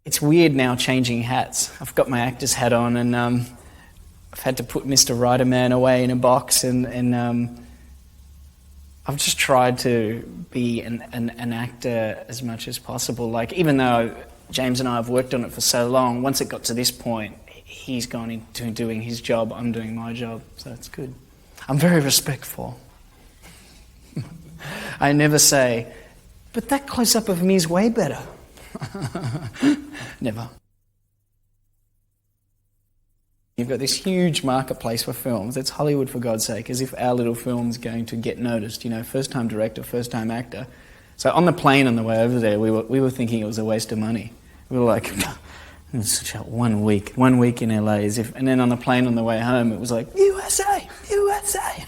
It's weird now changing hats. I've got my actor's hat on, and I've had to put Mr. Riderman away in a box, and I've just tried to be an actor as much as possible. Like, even though James and I have worked on it for so long, once it got to this point, he's gone into doing his job, I'm doing my job, so it's good. I'm very respectful. I never say, but that close-up of me is way better. Never. You've got this huge marketplace for films. It's Hollywood, for God's sake, as if our little film's going to get noticed. You know, first-time director, first-time actor. So on the plane on the way over there, we were thinking it was a waste of money. We were like, it's such a 1 week in LA, as if, and then on the plane on the way home, it was like, USA, USA.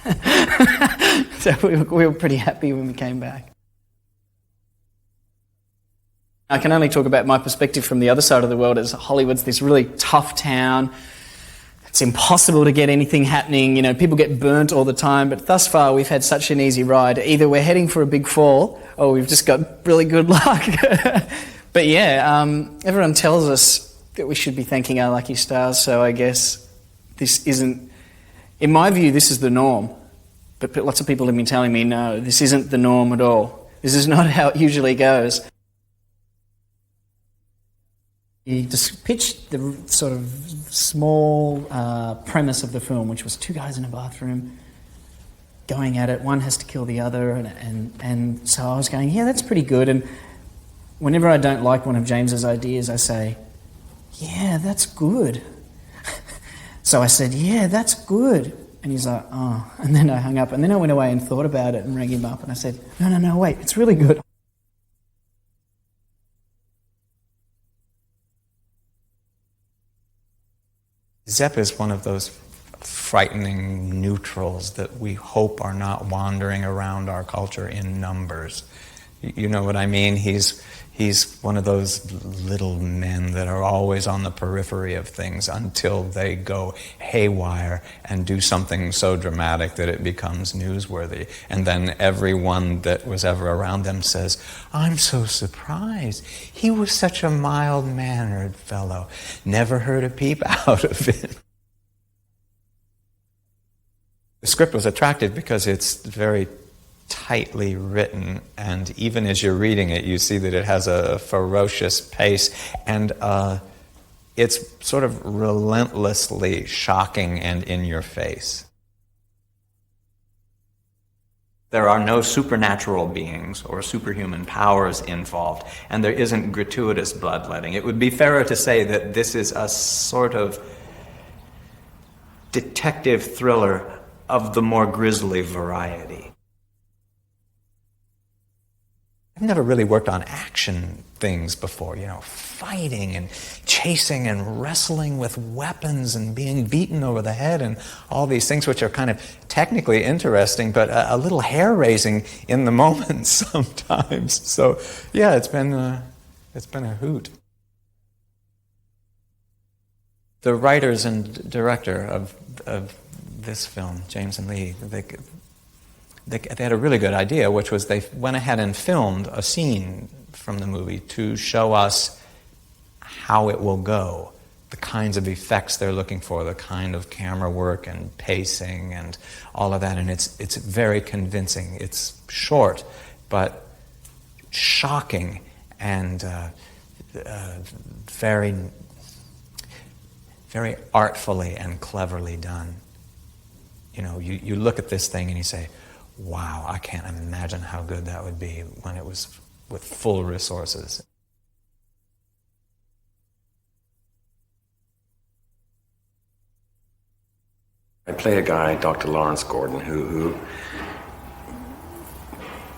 So we were pretty happy when we came back. I can only talk about my perspective from the other side of the world, as Hollywood's this really tough town. It's impossible to get anything happening. You know, people get burnt all the time, but thus far we've had such an easy ride. Either we're heading for a big fall, or we've just got really good luck. But yeah, everyone tells us that we should be thanking our lucky stars, so I guess this isn't, in my view, this is the norm. But lots of people have been telling me, no, this isn't the norm at all. This is not how it usually goes. He just pitched the sort of small premise of the film, which was two guys in a bathroom going at it. One has to kill the other, and so I was going, yeah, that's pretty good. And whenever I don't like one of James's ideas, I say, yeah, that's good. So I said, yeah, that's good. And he's like, oh. And then I hung up, and then I went away and thought about it and rang him up, and I said, no, wait, it's really good. Zepp is one of those frightening neutrals that we hope are not wandering around our culture in numbers. You know what I mean? He's one of those little men that are always on the periphery of things until they go haywire and do something so dramatic that it becomes newsworthy. And then everyone that was ever around them says, I'm so surprised. He was such a mild-mannered fellow. Never heard a peep out of it. The script was attractive because it's very tightly written, and even as you're reading it, you see that it has a ferocious pace, and it's sort of relentlessly shocking and in your face. There are no supernatural beings or superhuman powers involved, and there isn't gratuitous bloodletting. It would be fairer to say that this is a sort of detective thriller of the more grisly variety. I've never really worked on action things before, you know, fighting and chasing and wrestling with weapons and being beaten over the head and all these things which are kind of technically interesting, but a little hair-raising in the moment sometimes. So, yeah, it's been a hoot. The writers and director of this film, James and Lee, they had a really good idea, which was they went ahead and filmed a scene from the movie to show us how it will go, the kinds of effects they're looking for, the kind of camera work and pacing and all of that, and it's very convincing. It's short, but shocking and very, very artfully and cleverly done. You know, you look at this thing and you say, wow, I can't imagine how good that would be when it was with full resources. I play a guy, Dr. Lawrence Gordon, who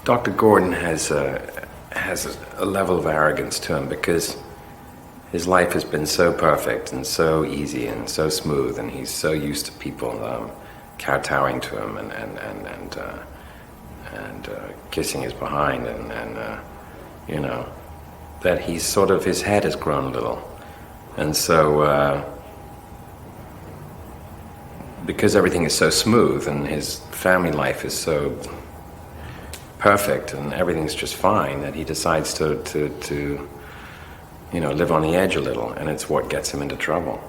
Dr. Gordon has a level of arrogance to him because his life has been so perfect and so easy and so smooth, and he's so used to people kowtowing to him and kissing his behind and you know, that he's sort of, his head has grown a little, and so because everything is so smooth and his family life is so perfect and everything's just fine, that he decides to live on the edge a little, and it's what gets him into trouble.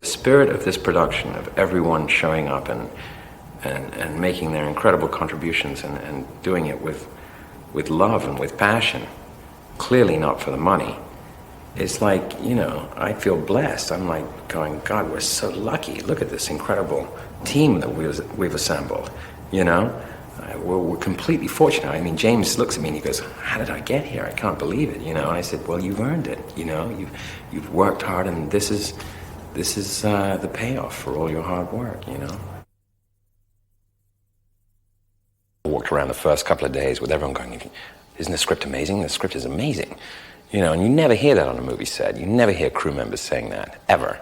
The spirit of this production, of everyone showing up and making their incredible contributions and doing it with love and with passion, clearly not for the money, it's like, I feel blessed. I'm like going, God, we're so lucky. Look at this incredible team that we've assembled, We're completely fortunate. I mean, James looks at me and he goes, how did I get here? I can't believe it, And I said, well, you've earned it, You've worked hard, and this is the payoff for all your hard work, I walked around the first couple of days with everyone going, isn't the script amazing? The script is amazing. And you never hear that on a movie set. You never hear crew members saying that, ever.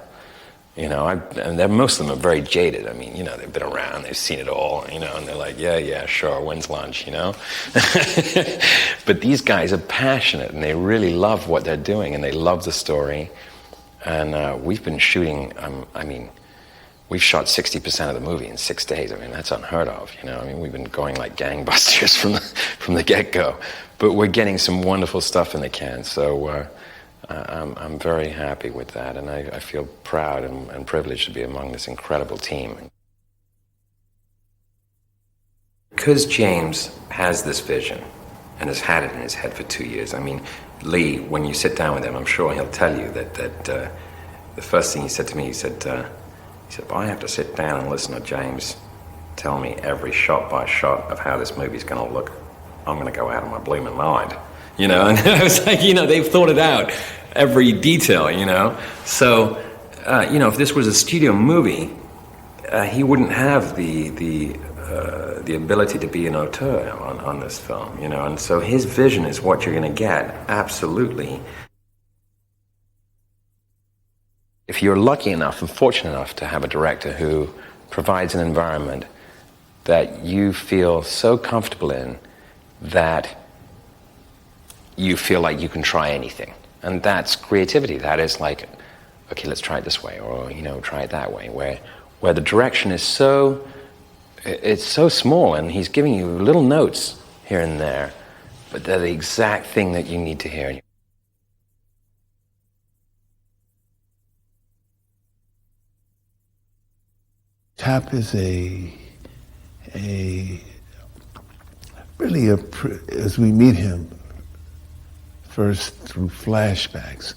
And most of them are very jaded. I mean, they've been around, they've seen it all, and they're like, yeah, sure, when's lunch, But these guys are passionate, and they really love what they're doing, and they love the story. And we've been shooting, we've shot 60% of the movie in 6 days. I mean, that's unheard of, we've been going like gangbusters from the get-go. But we're getting some wonderful stuff in the can, so I'm very happy with that, and I feel proud and privileged to be among this incredible team. Because James has this vision and has had it in his head for 2 years, Lee, when you sit down with him, I'm sure he'll tell you that the first thing he said to me, he said, well, I have to sit down and listen to James tell me every shot by shot of how this movie's going to look. I'm going to go out of my blooming mind, And I was like, they've thought it out, every detail, So, if this was a studio movie, he wouldn't have the ability to be an auteur on this film, And so his vision is what you're going to get, absolutely. If you're lucky enough and fortunate enough to have a director who provides an environment that you feel so comfortable in that you feel like you can try anything. And that's creativity. That is like, okay, let's try it this way, or, try it that way, where the direction is it's so small, and he's giving you little notes here and there, but they're the exact thing that you need to hear. Tap is as we meet him first through flashbacks,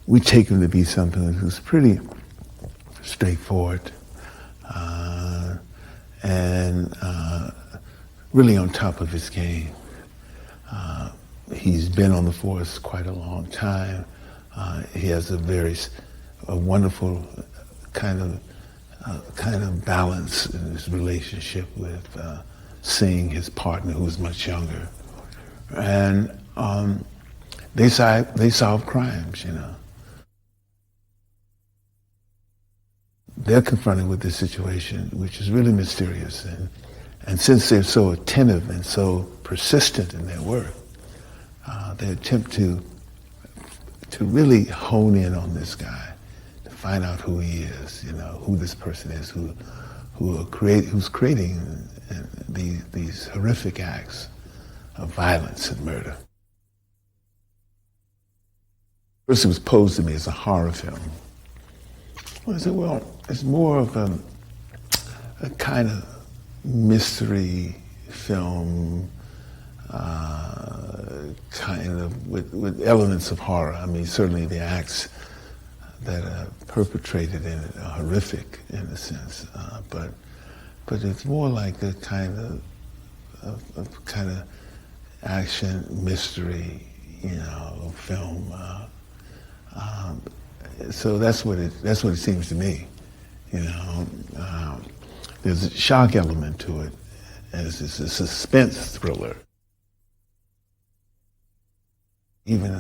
we take him to be something who's pretty straightforward and really on top of his game. He's been on the force quite a long time. He has a wonderful kind of balance in his relationship with seeing his partner, who's much younger, and they solve crimes. They're confronted with this situation, which is really mysterious, and since they're so attentive and so persistent in their work, they attempt to really hone in on this guy, to find out who he is, who this person is, who's creating these horrific acts of violence and murder. First, it was posed to me as a horror film. I said, well, it's more of a kind of mystery film, kind of with elements of horror. Certainly the acts that are perpetrated in it are horrific in a sense, but it's more like a kind of action mystery, film. So that's what it seems to me. There's a shock element to it, as it's a suspense thriller. Even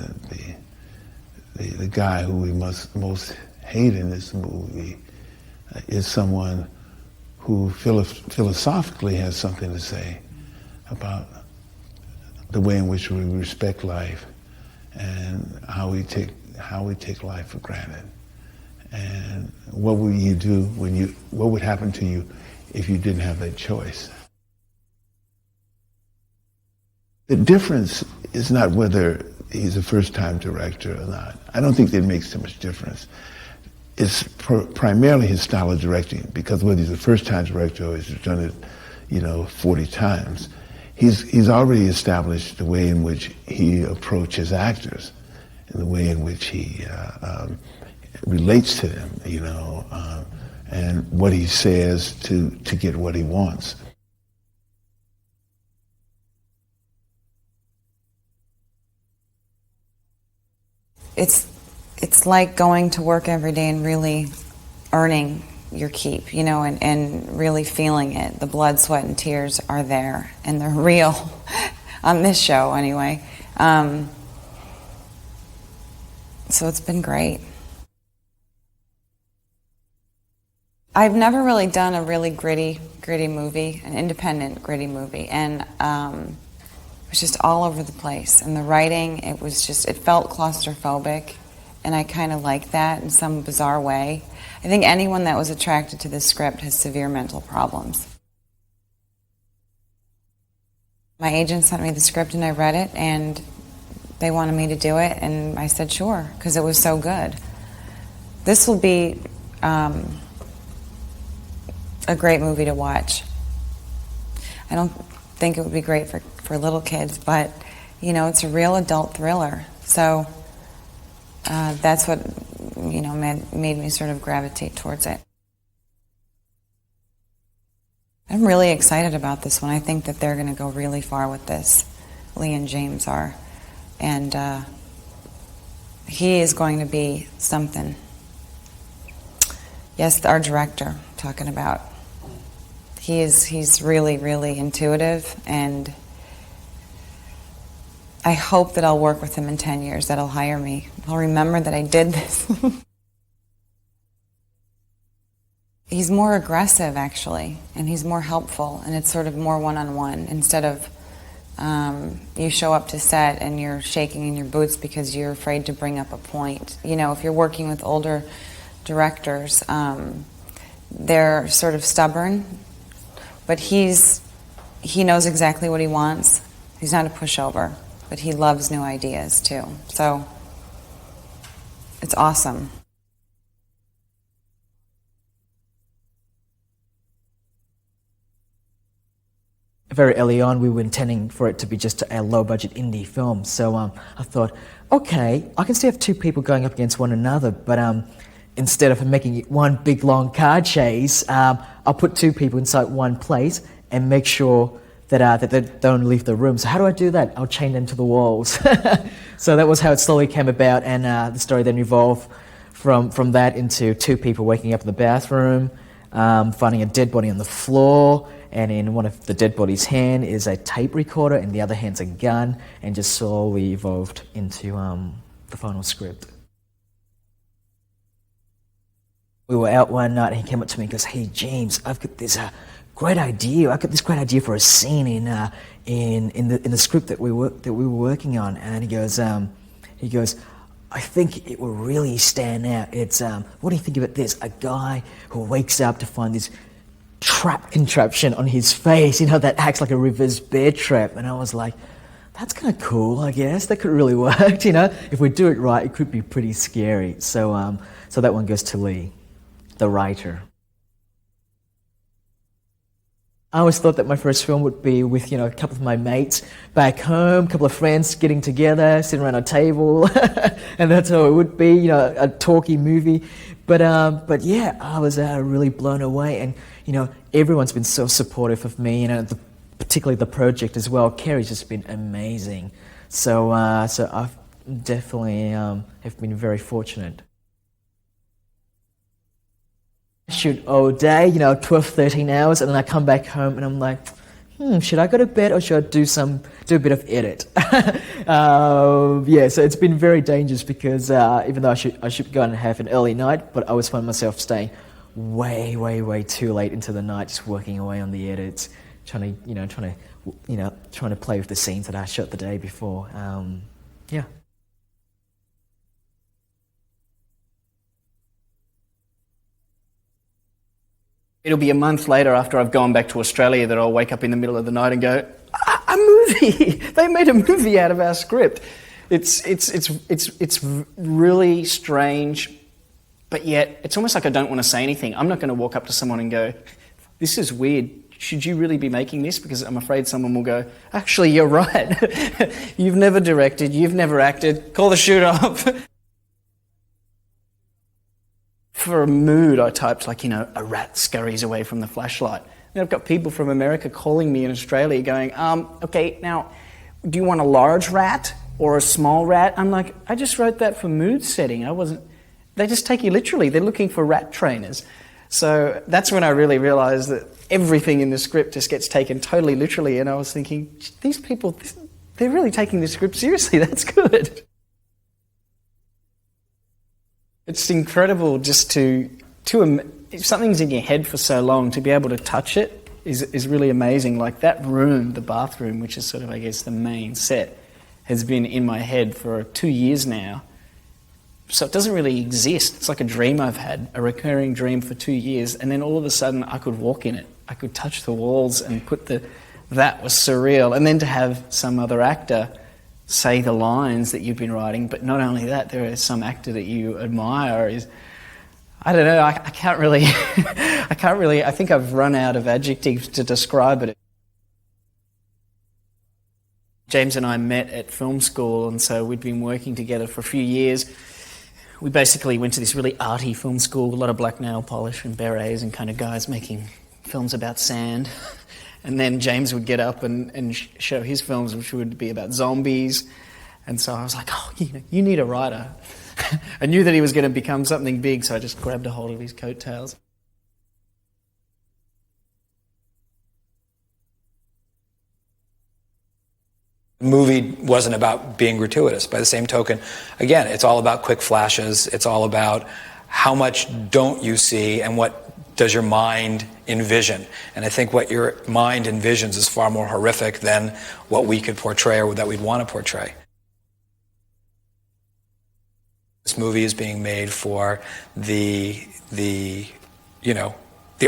the guy who we most hate in this movie is someone who philosophically has something to say about the way in which we respect life and how we take life for granted. And what would you do what would happen to you if you didn't have that choice? The difference is not whether he's a first-time director or not. I don't think that makes too much difference. It's primarily his style of directing, because whether he's a first-time director or he's done it, 40 times, he's already established the way in which he approaches actors and the way in which he relates to them, and what he says to get what he wants. It's like going to work every day and really earning your keep, and really feeling it. The blood, sweat, and tears are there, and they're real on this show anyway. So it's been great. I've never really done a really gritty movie, an independent gritty movie, and it was just all over the place. And the writing, it felt claustrophobic, and I kind of like that in some bizarre way. I think anyone that was attracted to this script has severe mental problems. My agent sent me the script and I read it, and they wanted me to do it, and I said sure, because it was so good. This will be a great movie to watch. I don't think it would be great for little kids, but it's a real adult thriller. So that's what made me sort of gravitate towards it. I'm really excited about this one. I think that they're going to go really far with this. Lee and James are. And he is going to be something. Yes, our director, talking about. He's really, really intuitive, and I hope that I'll work with him in 10 years, that he'll hire me. He'll remember that I did this. He's more aggressive, actually, and he's more helpful, and it's sort of more one-on-one instead of you show up to set and you're shaking in your boots because you're afraid to bring up a point. If you're working with older directors, they're sort of stubborn, but he knows exactly what he wants. He's not a pushover, but he loves new ideas too. So it's awesome. Very early on, we were intending for it to be just a low-budget indie film. So I thought, okay, I can still have two people going up against one another, but instead of making it one big, long car chase, I'll put two people inside one place and make sure that they don't leave the room. So how do I do that? I'll chain them to the walls. So that was how it slowly came about, and the story then evolved from that into two people waking up in the bathroom, finding a dead body on the floor, and in one of the dead body's hand is a tape recorder, and the other hand's a gun, and just slowly evolved into the final script. We were out one night, and he came up to me and goes, "Hey, James, I've got this great idea. I've got this great idea for a scene in the script that we were working on." And he goes, "I think it will really stand out. It's what do you think about this? A guy who wakes up to find this trap contraption on his face, that acts like a reverse bear trap." And I was like, that's kind of cool, I guess. That could really work, If we do it right, it could be pretty scary. So that one goes to Lee, the writer. I always thought that my first film would be with, a couple of my mates back home, a couple of friends getting together, sitting around a table, and that's how it would be, a talky movie. But yeah, I was really blown away, and everyone's been so supportive of me, particularly the project as well. Kerry's just been amazing. So I've definitely have been very fortunate. I shoot all day, 12, 13 hours, and then I come back home and I'm like, should I go to bed or should I do a bit of edit? So it's been very dangerous because even though I should go and have an early night, but I always find myself staying way, way, way too late into the night, just working away on the edits, trying to play with the scenes that I shot the day before. Yeah. It'll be a month later after I've gone back to Australia that I'll wake up in the middle of the night and go, a movie. They made a movie out of our script. It's really strange, but yet it's almost like I don't want to say anything. I'm not going to walk up to someone and go, "This is weird. Should you really be making this?" Because I'm afraid someone will go, "Actually, you're right. You've never directed. You've never acted. Call the shoot off." For a mood, I typed a rat scurries away from the flashlight. And I've got people from America calling me in Australia going, okay, now, do you want a large rat or a small rat? I'm like, I just wrote that for mood setting. They just take you literally. They're looking for rat trainers. So that's when I really realized that everything in the script just gets taken totally literally. And I was thinking, these people, they're really taking the script seriously. That's good. It's incredible just if something's in your head for so long, to be able to touch it is really amazing. Like that room, the bathroom, which is sort of, I guess, the main set, has been in my head for 2 years now. So it doesn't really exist. It's like a dream I've had, a recurring dream for 2 years, and then all of a sudden I could walk in it. I could touch the walls and that was surreal. And then to have some other actor say the lines that you've been writing, but not only that, there is some actor that you admire I don't know, I can't really, I think I've run out of adjectives to describe it. James and I met at film school, and so we'd been working together for a few years. We basically went to this really arty film school, a lot of black nail polish and berets and kind of guys making films about sand. And then James would get up and show his films, which would be about zombies. And so I was like, oh, you need a writer. I knew that he was going to become something big, so I just grabbed a hold of his coattails. The movie wasn't about being gratuitous. By the same token, again, it's all about quick flashes. It's all about how much don't you see and what does your mind envision. And I think what your mind envisions is far more horrific than what we could portray or that we'd want to portray. This movie is being made for the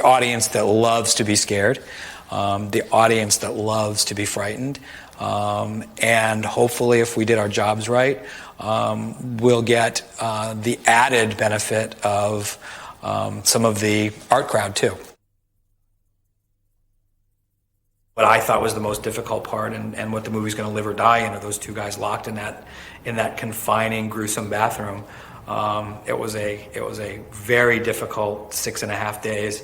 audience that loves to be scared, the audience that loves to be frightened, and hopefully, if we did our jobs right, we'll get the added benefit of some of the art crowd too. What I thought was the most difficult part, and what the movie's going to live or die in, are those two guys locked in that confining, gruesome bathroom. It was a very difficult 6.5 days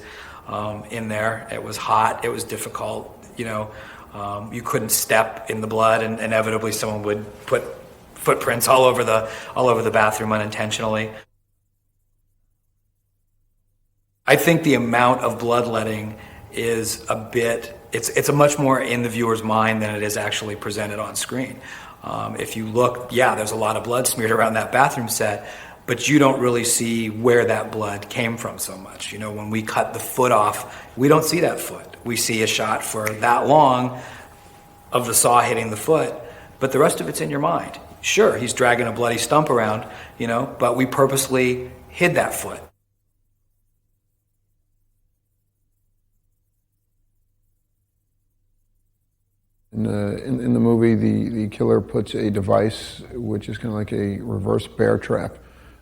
in there. It was hot. It was difficult. You couldn't step in the blood, and inevitably someone would put footprints all over the bathroom unintentionally. I think the amount of bloodletting is it's a much more in the viewer's mind than it is actually presented on screen. If you look, there's a lot of blood smeared around that bathroom set, but you don't really see where that blood came from so much. When we cut the foot off, we don't see that foot. We see a shot for that long of the saw hitting the foot, but the rest of it's in your mind. Sure, he's dragging a bloody stump around, but we purposely hid that foot. In the movie, the killer puts a device, which is kind of like a reverse bear trap,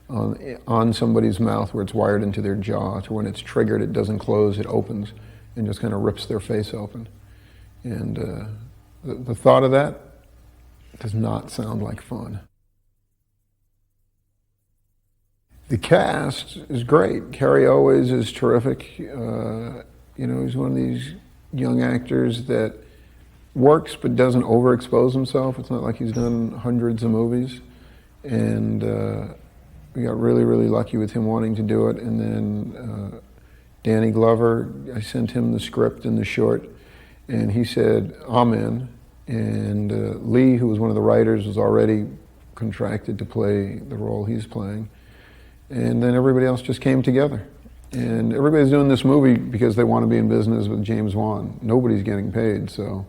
on somebody's mouth, where it's wired into their jaw, so when it's triggered, it doesn't close, it opens, and just kind of rips their face open. And the thought of that does not sound like fun. The cast is great. Cary Elwes is terrific. He's one of these young actors that works but doesn't overexpose himself. It's not like he's done hundreds of movies. And we got really, really lucky with him wanting to do it. And then Danny Glover, I sent him the script and the short, and he said, amen. And Lee, who was one of the writers, was already contracted to play the role he's playing. And then everybody else just came together. And everybody's doing this movie because they want to be in business with James Wan. Nobody's getting paid, so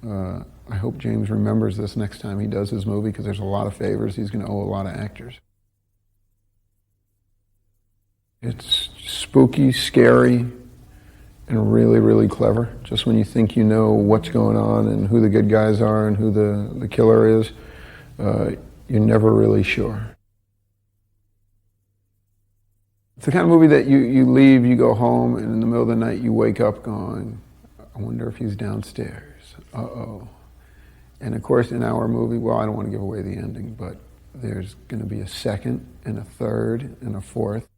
I hope James remembers this next time he does his movie, because there's a lot of favors he's going to owe a lot of actors. It's spooky, scary, and really, really clever. Just when you think you know what's going on and who the good guys are and who the killer is, you're never really sure. It's the kind of movie that you leave, you go home, and in the middle of the night you wake up going, I wonder if he's downstairs. Uh-oh. And of course, in our movie, well, I don't want to give away the ending, but there's going to be a second and a third and a fourth.